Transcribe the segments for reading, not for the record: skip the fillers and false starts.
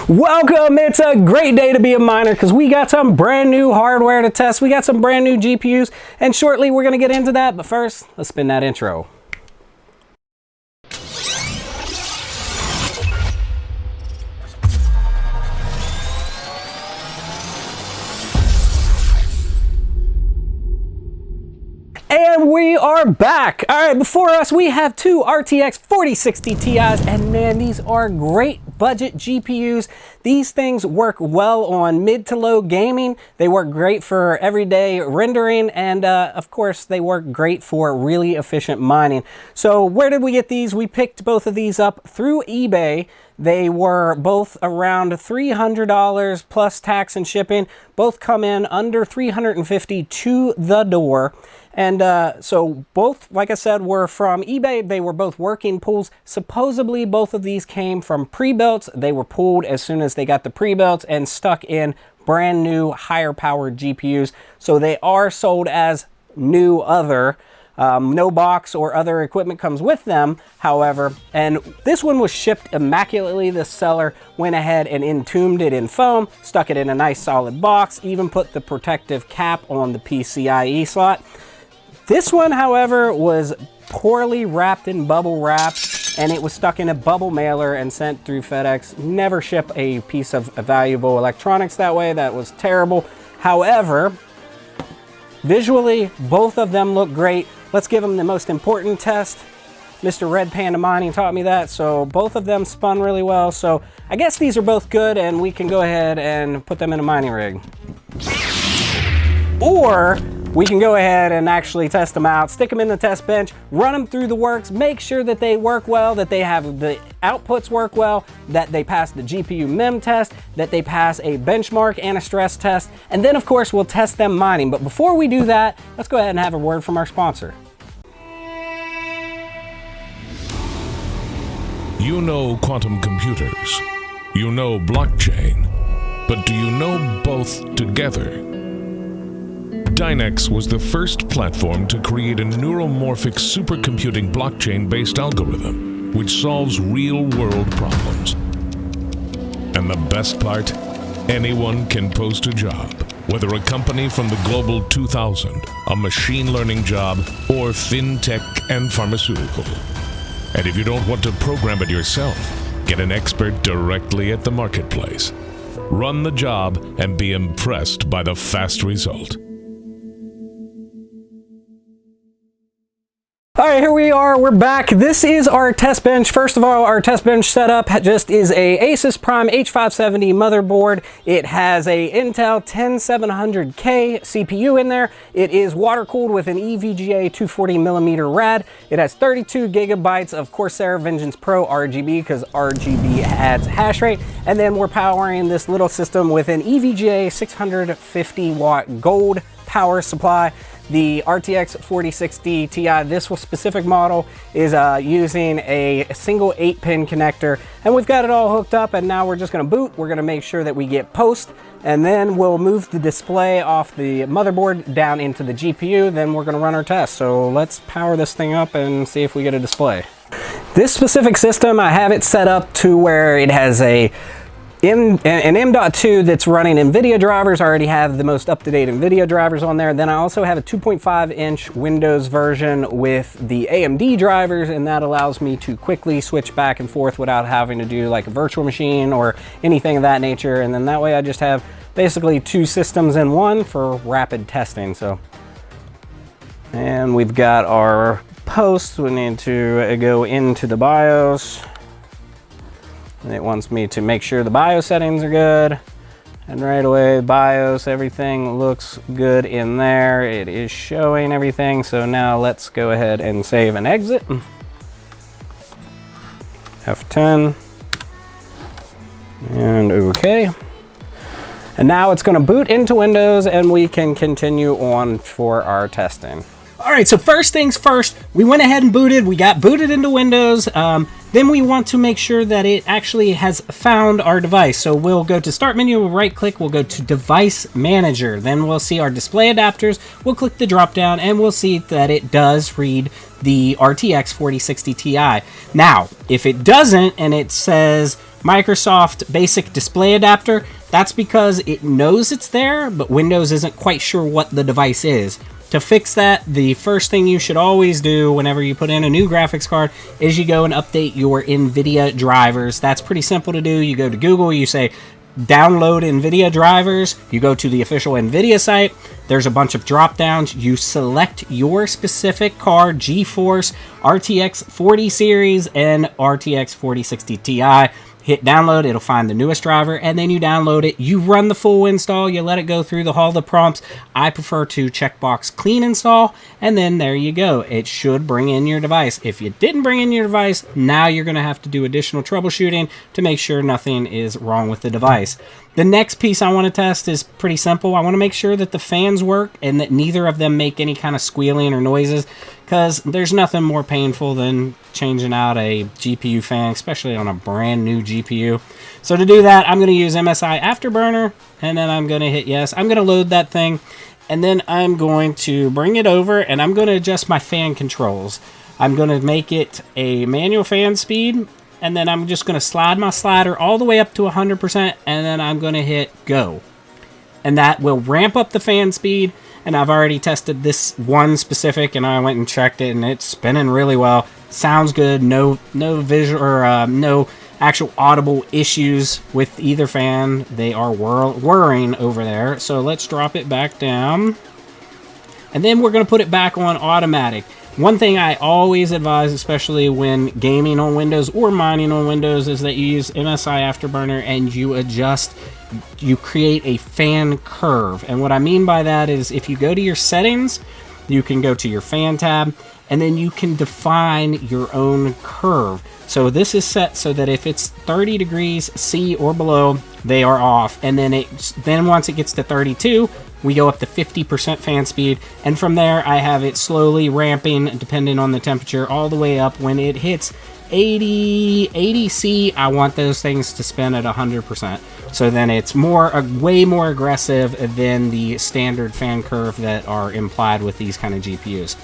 Welcome, it's a great day to be a miner because we got some brand new hardware to test. We got some brand new GPUs, and shortly we're going to get into that. But first, let's spin that intro. And we are back. All right, before us, we have two RTX 4060 Ti's, and man, these are great budget GPUs. These things work well on mid to low gaming. They work great for everyday rendering, and of course, they work great for really efficient mining. So where did we get these? We picked both of these up through eBay. They were both around $300 plus tax and shipping. Both come in under $350 to the door. And so both, like I said, were from eBay. They were both working pulls. Supposedly both of these came from pre-builts. They were pulled as soon as they got the pre-builts and stuck in brand new higher powered GPUs. So they are sold as new other. No box or other equipment comes with them, however, and this one was shipped immaculately. The seller went ahead and entombed it in foam, stuck it in a nice solid box, even put the protective cap on the PCIe slot. This one, however, was poorly wrapped in bubble wrap, and it was stuck in a bubble mailer and sent through FedEx. Never ship a piece of valuable electronics that way. That was terrible. However, visually, both of them look great. Let's give them the most important test. Mr. Red Panda Mining taught me that, so both of them spun really well. So I guess these are both good, and we can go ahead and put them in a mining rig. Or we can go ahead and actually test them out, stick them in the test bench, run them through the works, make sure that they work well, that they have the outputs work well, that they pass the GPUmemtest, that they pass a benchmark and a stress test, and then of course we'll test them mining. But before we do that, let's go ahead and have a word from our sponsor. You know quantum computers, you know blockchain, but do you know both together? Dynex was the first platform to create a neuromorphic supercomputing blockchain-based algorithm which solves real-world problems. And the best part? Anyone can post a job, whether a company from the Global 2000, a machine learning job, or fintech and pharmaceutical. And if you don't want to program it yourself, get an expert directly at the marketplace. Run the job and be impressed by the fast result. All right, here we are, we're back. This is our test bench. First of all, our test bench setup just is a Asus Prime H570 motherboard. It has a Intel 10700K CPU in there. It is water cooled with an EVGA 240mm rad. It has 32 gigabytes of Corsair Vengeance Pro RGB because RGB adds hash rate. And then we're powering this little system with an EVGA 650 watt gold power supply. The RTX 4060 Ti, this specific model, is using a single 8-pin connector, and we've got it all hooked up, and now we're just going to boot. We're going to make sure that we get post, and then we'll move the display off the motherboard down into the GPU. Then we're going to run our test. So let's power this thing up and see if we get a display. This specific system, I have it set up to where it has an M.2 that's running Nvidia drivers. I already have the most up-to-date Nvidia drivers on there. Then I also have a 2.5-inch Windows version with the AMD drivers, and that allows me to quickly switch back and forth without having to do like a virtual machine or anything of that nature. And then that way I just have basically two systems in one for rapid testing. So, and we've got our post. We need to go into the BIOS. And it wants me to make sure the BIOS settings are good. And right away, BIOS, everything looks good in there. It is showing everything. So now let's go ahead and save and exit. F10. And okay. And now it's going to boot into Windows, and we can continue on for our testing. All right, so first things first, we went ahead and booted. We got booted into Windows. Then we want to make sure that it actually has found our device. So we'll go to Start menu, we'll right click, we'll go to Device Manager. Then we'll see our display adapters. We'll click the drop down and we'll see that it does read the RTX 4060 Ti. Now, if it doesn't and it says Microsoft Basic Display Adapter, that's because it knows it's there, but Windows isn't quite sure what the device is. To fix that, the first thing you should always do whenever you put in a new graphics card is you go and update your Nvidia drivers. That's pretty simple to do. You go to Google, you say download Nvidia drivers, you go to the official Nvidia site, there's a bunch of drop downs, you select your specific card, GeForce, RTX 40 series, and RTX 4060 Ti. Hit download, it'll find the newest driver, and then you download it. You run the full install, you let it go through all the prompts. I prefer to checkbox clean install, and then there you go. It should bring in your device. If you didn't bring in your device, now you're going to have to do additional troubleshooting to make sure nothing is wrong with the device. The next piece I want to test is pretty simple. I want to make sure that the fans work and that neither of them make any kind of squealing or noises, because there's nothing more painful than changing out a GPU fan, especially on a brand new GPU. So to do that, I'm going to use MSI Afterburner, and then I'm going to hit yes. I'm going to load that thing, and then I'm going to bring it over, and I'm going to adjust my fan controls. I'm going to make it a manual fan speed, and then I'm just going to slide my slider all the way up to 100%, and then I'm going to hit go. And that will ramp up the fan speed, and I've already tested this one specific, and I went and checked it, and it's spinning really well. Sounds good. No visual or no actual audible issues with either fan. They are whirring over there. So let's drop it back down, and then we're going to put it back on automatic. One thing I always advise, especially when gaming on Windows or mining on Windows, is that you use MSI Afterburner and you create a fan curve. And what I mean by that is if you go to your settings, you can go to your fan tab, and then you can define your own curve. So this is set so that if it's 30 degrees C or below, they are off. And then once it gets to 32, we go up to 50% fan speed, and from there I have it slowly ramping depending on the temperature all the way up. When it hits 80 C, I want those things to spin at 100%. So then it's way more aggressive than the standard fan curve that are implied with these kind of GPUs.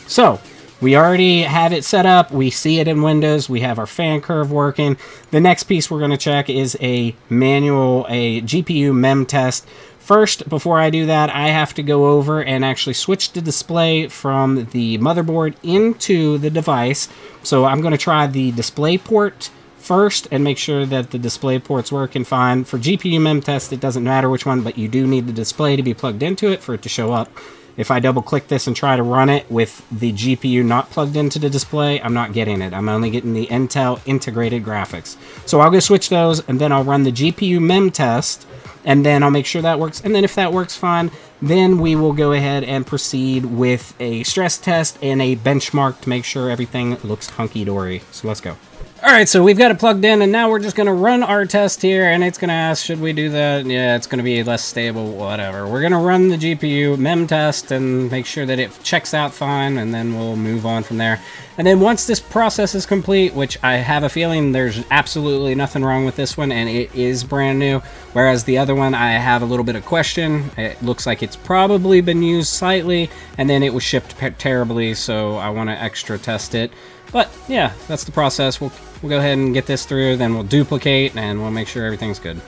So we already have it set up. We see it in Windows. We have our fan curve working. The next piece we're going to check is a GPUmemtest. First, before I do that, I have to go over and actually switch the display from the motherboard into the device. So I'm going to try the display port first and make sure that the display port's working fine. For GPUmemtest, it doesn't matter which one, but you do need the display to be plugged into it for it to show up. If I double click this and try to run it with the GPU not plugged into the display, I'm not getting it. I'm only getting the Intel integrated graphics. So I'll go switch those, and then I'll run the GPUmemtest, and then I'll make sure that works. And then if that works fine, then we will go ahead and proceed with a stress test and a benchmark to make sure everything looks hunky-dory. So let's go. All right, so we've got it plugged in, and now we're just going to run our test here, and it's going to ask, should we do that? Yeah, it's going to be less stable, whatever. We're going to run the GPUmemtest and make sure that it checks out fine, and then we'll move on from there. And then once this process is complete, which I have a feeling there's absolutely nothing wrong with this one, and it is brand new, whereas the other one I have a little bit of question. It looks like it's probably been used slightly, and then it was shipped terribly, so I want to extra test it. But yeah, that's the process. We'll go ahead and get this through, then we'll duplicate, and we'll make sure everything's good.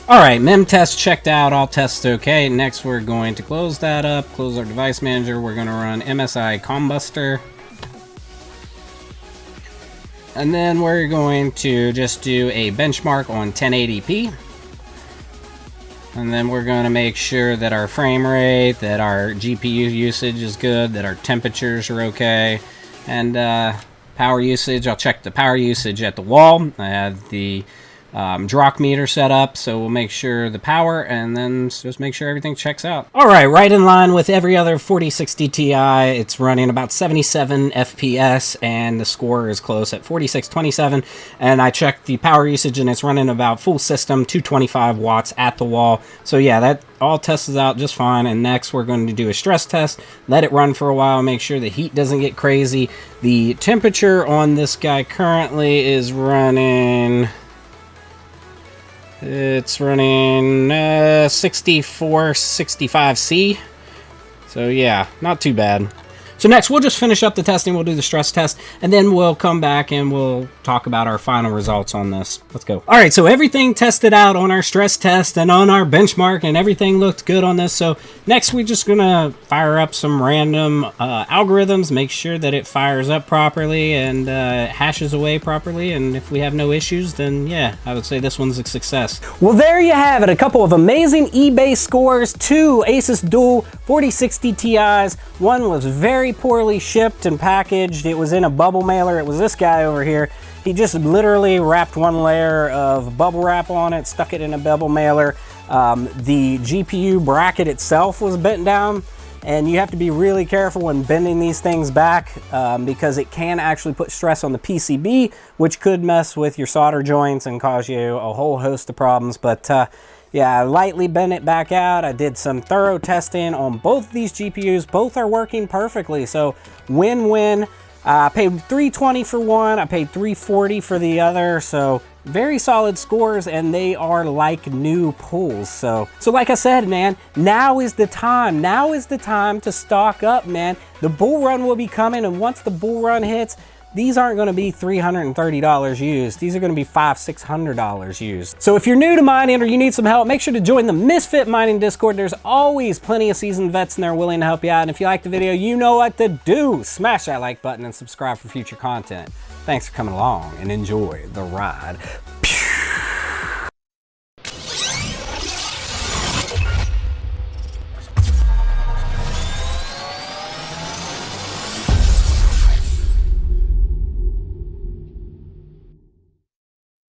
All right, MemTest checked out, all tests okay. Next, we're going to close that up, close our device manager. We're going to run MSI Kiombuster. And then we're going to just do a benchmark on 1080p. And then we're going to make sure that our frame rate, that our GPU usage is good, that our temperatures are okay. And power usage, I'll check the power usage at the wall. I have the Drock meter set up, so we'll make sure the power and then just make sure everything checks out. All right, right in line with every other 4060 Ti, it's running about 77 FPS and the score is close at 4627. And I checked the power usage and it's running about full system 225 watts at the wall. So yeah, that all tests out just fine. And next we're going to do a stress test, let it run for a while, make sure the heat doesn't get crazy. The temperature on this guy currently is running... It's running 64, 65C. So yeah, not too bad. So next, we'll just finish up the testing. We'll do the stress test, and then we'll come back and we'll talk about our final results on this. Let's go. All right, so everything tested out on our stress test and on our benchmark, and everything looked good on this. So next, we're just gonna fire up some random algorithms, make sure that it fires up properly and hashes away properly. And if we have no issues, then yeah, I would say this one's a success. Well, there you have it. A couple of amazing eBay scores, 2 Asus Dual 4060 Ti's. One was very poorly shipped and packaged. It was in a bubble mailer. It was this guy over here. He just literally wrapped one layer of bubble wrap on it, stuck it in a bubble mailer. The GPU bracket itself was bent down, and you have to be really careful when bending these things back because it can actually put stress on the PCB, which could mess with your solder joints and cause you a whole host of problems. But yeah, I lightly bent it back out. I did some thorough testing on both these GPUs. Both are working perfectly, so win-win. I paid $320 for one, I paid $340 for the other, so very solid scores, and they are like new pulls. So like I said, man, now is the time. Now is the time to stock up, man. The bull run will be coming, and once the bull run hits, these aren't going to be $330 used. These are going to be $500, $600 used. So if you're new to mining or you need some help, make sure to join the Misfit Mining Discord. There's always plenty of seasoned vets in there willing to help you out. And if you like the video, you know what to do. Smash that like button and subscribe for future content. Thanks for coming along and enjoy the ride.